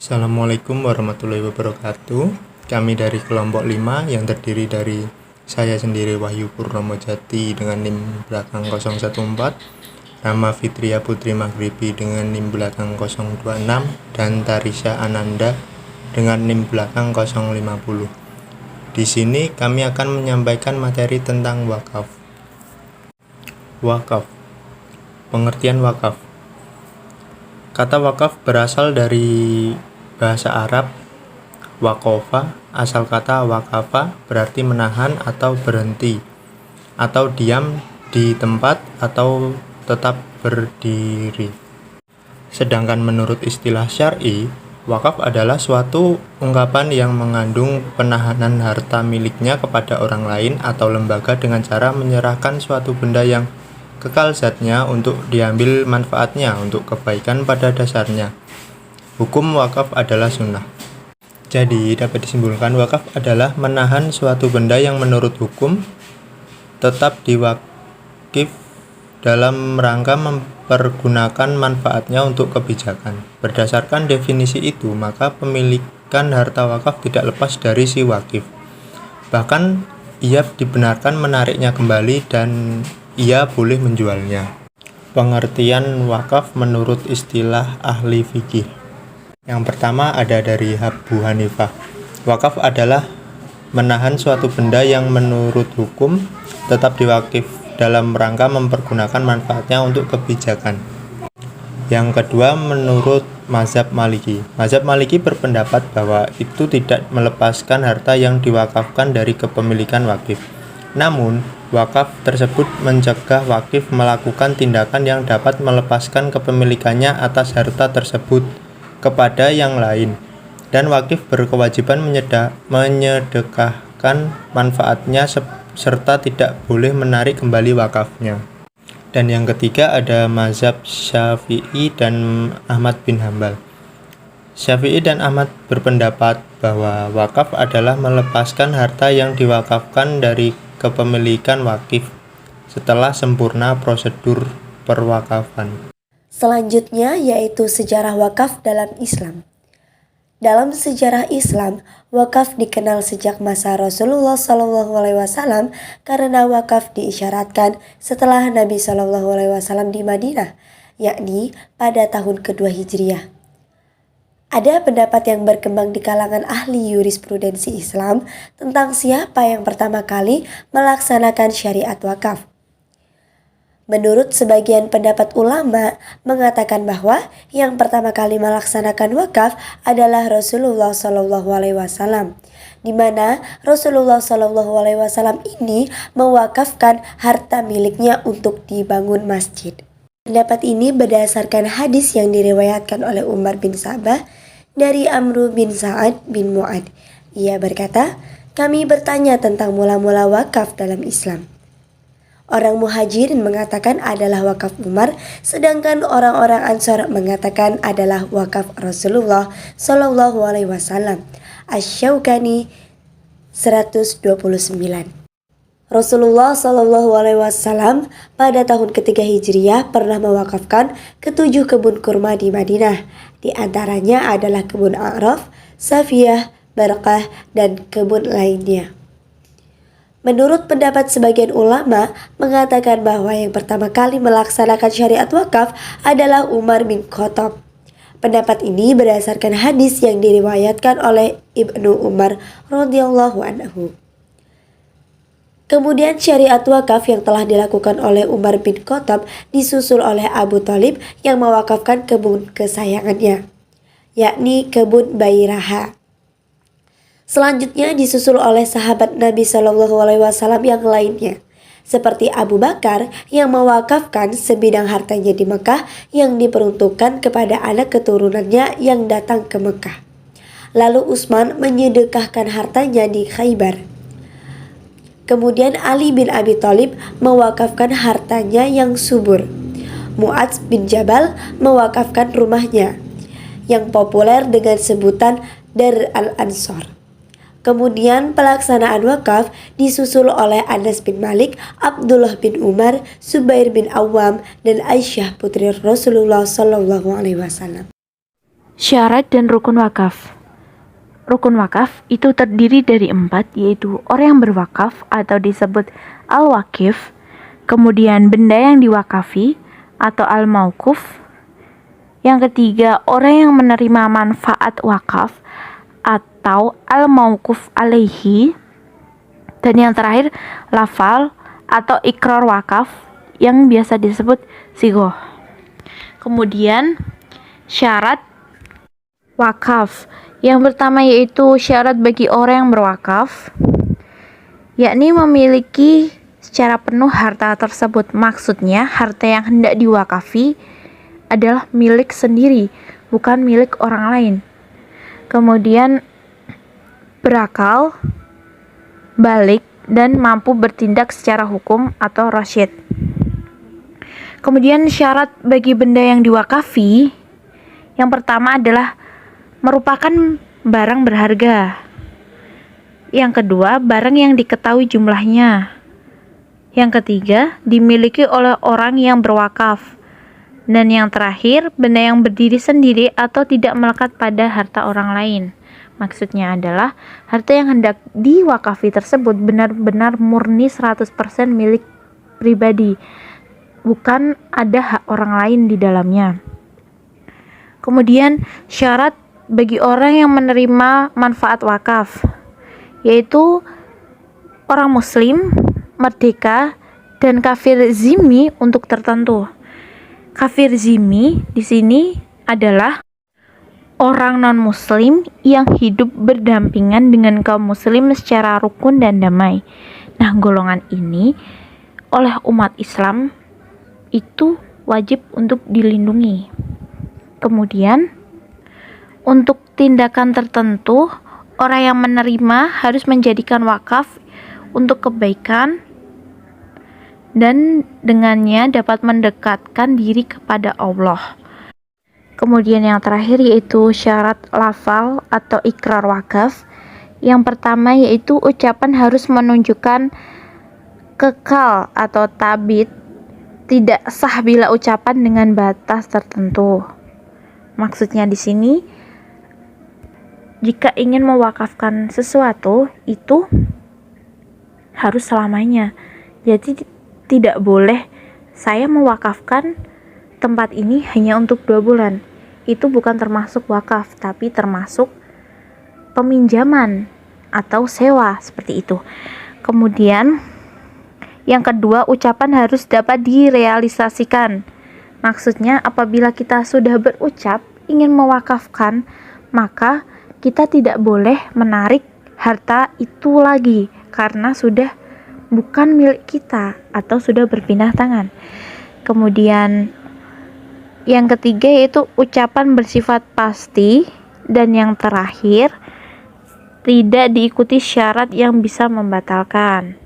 Assalamualaikum warahmatullahi wabarakatuh. Kami dari kelompok 5 yang terdiri dari saya sendiri Wahyu Purnomo Jati dengan NIM belakang 014, Rama Fitria Putri Maghribi dengan NIM belakang 026, dan Tarisha Ananda dengan NIM belakang 050. Di sini kami akan menyampaikan materi tentang wakaf. Wakaf. Pengertian wakaf. Kata wakaf berasal dari bahasa Arab wakofa, asal kata wakafa berarti menahan atau berhenti, atau diam di tempat atau tetap berdiri. Sedangkan menurut istilah syar'i, wakaf adalah suatu ungkapan yang mengandung penahanan harta miliknya kepada orang lain atau lembaga dengan cara menyerahkan suatu benda yang kekal zatnya untuk diambil manfaatnya untuk kebaikan pada dasarnya. Hukum wakaf adalah sunnah. Jadi dapat disimpulkan wakaf adalah menahan suatu benda yang menurut hukum tetap diwakif dalam rangka mempergunakan manfaatnya untuk kebijakan. Berdasarkan definisi itu, maka pemilikan harta wakaf tidak lepas dari si wakif. Bahkan ia dibenarkan menariknya kembali dan ia boleh menjualnya. Pengertian wakaf menurut istilah ahli fikih. Yang pertama ada dari Abu Hanifah. Wakaf adalah menahan suatu benda yang menurut hukum tetap diwakif dalam rangka mempergunakan manfaatnya untuk kebijakan. Yang kedua menurut mazhab Maliki. Mazhab Maliki berpendapat bahwa itu tidak melepaskan harta yang diwakafkan dari kepemilikan wakif. Namun, wakaf tersebut mencegah wakif melakukan tindakan yang dapat melepaskan kepemilikannya atas harta tersebut kepada yang lain, dan wakif berkewajiban menyedekahkan manfaatnya serta tidak boleh menarik kembali wakafnya. Dan yang ketiga ada mazhab Syafi'i dan Ahmad bin Hambal. Syafi'i dan Ahmad berpendapat bahwa wakaf adalah melepaskan harta yang diwakafkan dari kepemilikan wakif setelah sempurna prosedur perwakafan. Selanjutnya yaitu sejarah wakaf dalam Islam. Dalam sejarah Islam, wakaf dikenal sejak masa Rasulullah SAW karena wakaf diisyaratkan setelah Nabi SAW di Madinah, yakni pada tahun kedua Hijriah. Ada pendapat yang berkembang di kalangan ahli yurisprudensi Islam tentang siapa yang pertama kali melaksanakan syariat wakaf. Menurut sebagian pendapat ulama mengatakan bahwa yang pertama kali melaksanakan wakaf adalah Rasulullah SAW, di mana Rasulullah SAW ini mewakafkan harta miliknya untuk dibangun masjid. Pendapat ini berdasarkan hadis yang diriwayatkan oleh Umar bin Sabah dari Amru bin Sa'ad bin Mu'ad. Ia berkata, "Kami bertanya tentang mula-mula wakaf dalam Islam. Orang Muhajirin mengatakan adalah wakaf Umar, sedangkan orang-orang Ansor mengatakan adalah wakaf Rasulullah SAW. Asy-Syaukani 129. Rasulullah SAW pada tahun ketiga Hijriah pernah mewakafkan ke-7 kebun kurma di Madinah. Di antaranya adalah kebun A'raf, Safiyah, Barakah, dan kebun lainnya. Menurut pendapat sebagian ulama mengatakan bahwa yang pertama kali melaksanakan syariat wakaf adalah Umar bin Khattab. Pendapat ini berdasarkan hadis yang diriwayatkan oleh Ibnu Umar radhiyallahu anhu. Kemudian syariat wakaf yang telah dilakukan oleh Umar bin Khattab disusul oleh Abu Thalib yang mewakafkan kebun kesayangannya, yakni kebun Bairaha. Selanjutnya disusul oleh sahabat Nabi SAW yang lainnya, seperti Abu Bakar yang mewakafkan sebidang hartanya di Mekah yang diperuntukkan kepada anak keturunannya yang datang ke Mekah. Lalu Utsman menyedekahkan hartanya di Khaybar. Kemudian Ali bin Abi Thalib mewakafkan hartanya yang subur. Mu'adz bin Jabal mewakafkan rumahnya, yang populer dengan sebutan Dar al-Ansor. Kemudian pelaksanaan wakaf disusul oleh Anas bin Malik, Abdullah bin Umar, Zubair bin Awam, dan Aisyah putri Rasulullah SAW. Syarat dan rukun wakaf. Rukun wakaf itu terdiri dari 4, yaitu orang yang berwakaf atau disebut al-wakif, kemudian benda yang diwakafi atau al-mauquf. Yang ketiga, orang yang menerima manfaat wakaf atau al-mauquf alaihi. Dan yang terakhir, lafal atau ikrar wakaf yang biasa disebut sigoh. Kemudian syarat wakaf. Yang pertama yaitu syarat bagi orang yang berwakaf, yakni memiliki secara penuh harta tersebut. Maksudnya harta yang hendak diwakafi adalah milik sendiri, bukan milik orang lain. Kemudian berakal, balik, dan mampu bertindak secara hukum atau rasyid. Kemudian syarat bagi benda yang diwakafi, yang pertama adalah merupakan barang berharga. Yang kedua, barang yang diketahui jumlahnya. Yang ketiga, dimiliki oleh orang yang berwakaf. Dan yang terakhir, benda yang berdiri sendiri atau tidak melekat pada harta orang lain. Maksudnya adalah harta yang hendak diwakafi tersebut benar-benar murni 100% milik pribadi, bukan ada hak orang lain di dalamnya. Kemudian syarat bagi orang yang menerima manfaat wakaf, yaitu orang muslim, merdeka, dan kafir zimmi untuk tertentu. Kafir zimmi di sini adalah orang non-muslim yang hidup berdampingan dengan kaum muslim secara rukun dan damai. Nah, golongan ini oleh umat Islam itu wajib untuk dilindungi. Kemudian untuk tindakan tertentu, orang yang menerima harus menjadikan wakaf untuk kebaikan dan dengannya dapat mendekatkan diri kepada Allah. Kemudian yang terakhir yaitu syarat lafal atau ikrar wakaf. Yang pertama yaitu ucapan harus menunjukkan kekal atau tabit, tidak sah bila ucapan dengan batas tertentu. Maksudnya di sini, jika ingin mewakafkan sesuatu itu harus selamanya. Jadi tidak boleh saya mewakafkan tempat ini hanya untuk 2 bulan. Itu bukan termasuk wakaf, tapi termasuk peminjaman atau sewa seperti itu. Kemudian yang kedua, ucapan harus dapat direalisasikan. Maksudnya apabila kita sudah berucap ingin mewakafkan, maka kita tidak boleh menarik harta itu lagi karena sudah bukan milik kita atau sudah berpindah tangan. Kemudian yang ketiga yaitu ucapan bersifat pasti, dan yang terakhir tidak diikuti syarat yang bisa membatalkan.